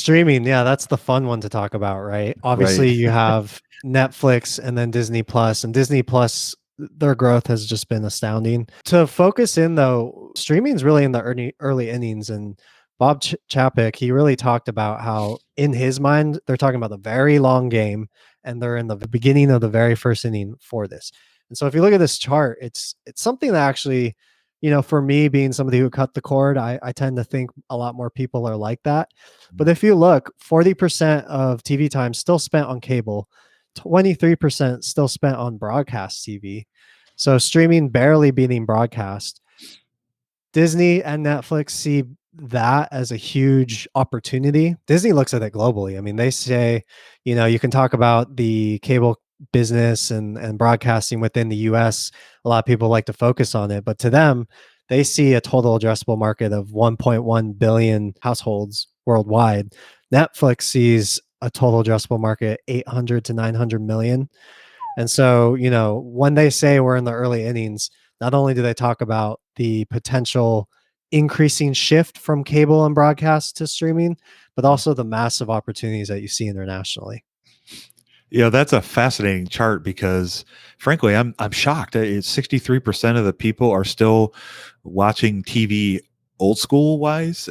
streaming, yeah, that's the fun one to talk about, right? Right. Obviously, you have Netflix and then Disney Plus, and Disney Plus, their growth has just been astounding. To focus in though, streaming is really in the early innings, and Bob Chapek, he really talked about how in his mind they're talking about the very long game, and they're in the beginning of the very first inning for this. And so if you look at this chart, it's something that actually, for me being somebody who cut the cord, I tend to think a lot more people are like that. But if you look, 40% of TV time still spent on cable, 23% still spent on broadcast TV. So streaming barely beating broadcast. Disney and Netflix see that as a huge opportunity. Disney looks at it globally. I mean, they say, you can talk about the cable business and broadcasting within the US. A lot of people like to focus on it, but to them, they see a total addressable market of 1.1 billion households worldwide. Netflix sees a total addressable market 800 to 900 million. And so, when they say we're in the early innings, not only do they talk about the potential increasing shift from cable and broadcast to streaming, but also the massive opportunities that you see internationally. That's a fascinating chart because frankly, I'm shocked. It's 63% of the people are still watching TV old school wise.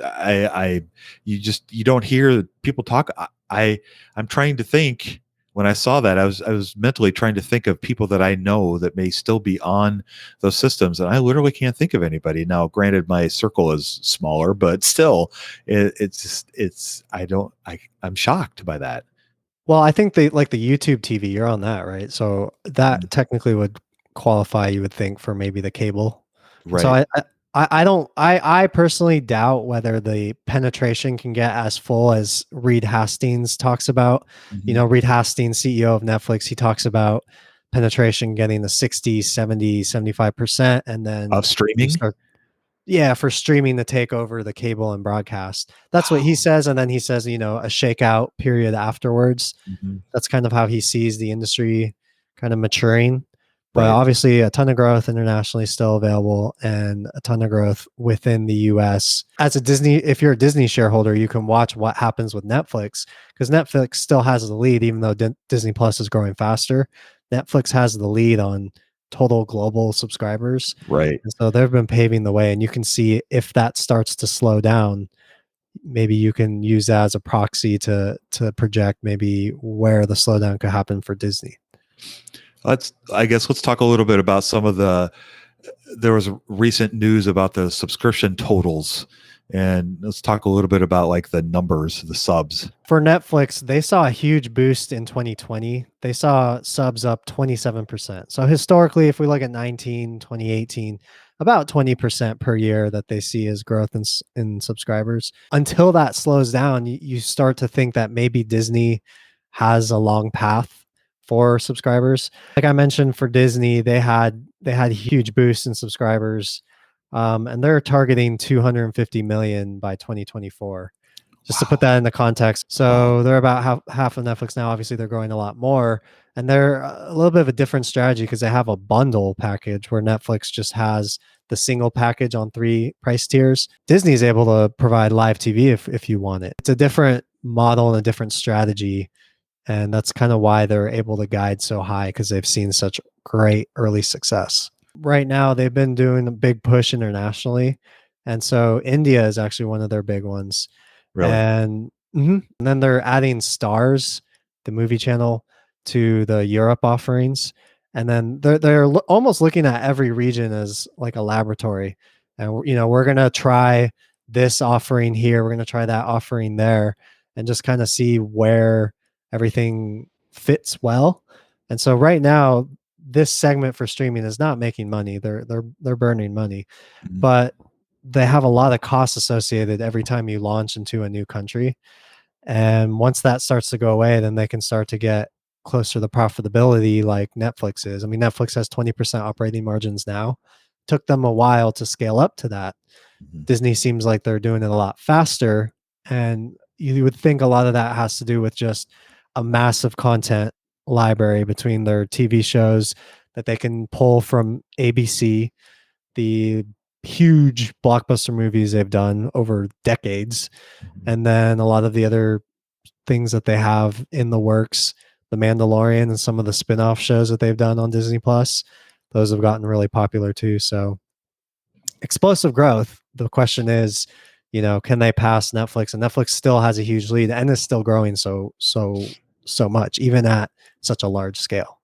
You don't hear people talk. I'm trying to think. When I saw that, I was mentally trying to think of people that I know that may still be on those systems, and I literally can't think of anybody. Now, granted, my circle is smaller, but still, I'm shocked by that. Well, I think they like the YouTube TV, you're on that, right? So that technically would qualify, you would think, for maybe the cable. And so Right. I don't I personally doubt whether the penetration can get as full as Reed Hastings talks about. Mhm. Reed Hastings, CEO of Netflix, he talks about penetration getting the 60, 70, 75%, and then Of you streaming? start, yeah, for streaming to take over the cable and broadcast. That's what he says, and then he says, a shakeout period afterwards. Mhm. That's kind of how he sees the industry kind of maturing. But Right. obviously, a ton of growth internationally still available, and a ton of growth within the US. As a Disney, if you're a Disney shareholder, you can watch what happens with Netflix, because Netflix still has the lead, even though Disney Plus is growing faster. Netflix has the lead on total global subscribers. Right. And so they've been paving the way, and you can see if that starts to slow down, maybe you can use that as a proxy to project maybe where the slowdown could happen for Disney. Let's talk a little bit about some of there was recent news about the subscription totals, and let's talk a little bit about like the numbers, the subs. For Netflix, they saw a huge boost in 2020. They saw subs up 27%. So historically, if we look at 2018, about 20% per year that they see as growth in subscribers. Until that slows down, you start to think that maybe Disney has a long path for subscribers. Like I mentioned, for Disney, they had a huge boost in subscribers, and they're targeting 250 million by 2024. Just to put Wow. that into context. Wow. So they're about half of Netflix now. Obviously, they're growing a lot more, and they're a little bit of a different strategy because they have a bundle package where Netflix just has the single package on 3 price tiers. Disney is able to provide live TV if you want it. It's a different model and a different strategy, and that's kind of why they're able to guide so high, because they've seen such great early success. Right now, they've been doing a big push internationally, and so India is actually one of their big ones. Really? And then they're adding Stars, the movie channel, to the Europe offerings, and then they're almost looking at every region as like a laboratory. And we're gonna try this offering here, we're gonna try that offering there, and just kind of see where everything fits well. And so right now, this segment for streaming is not making money. They're burning money, Mhm. but they have a lot of costs associated every time you launch into a new country. And once that starts to go away, then they can start to get closer to the profitability like Netflix is. I mean, Netflix has 20% operating margins now. Took them a while to scale up to that. Mhm. Disney seems like they're doing it a lot faster. And you would think a lot of that has to do with just a massive content library between their TV shows that they can pull from ABC, the huge blockbuster movies they've done over decades, and then a lot of the other things that they have in the works, The Mandalorian and some of the spin-off shows that they've done on Disney Plus, those have gotten really popular too. So explosive growth. The question is, can they pass Netflix? And Netflix still has a huge lead and is still growing so much, even at such a large scale.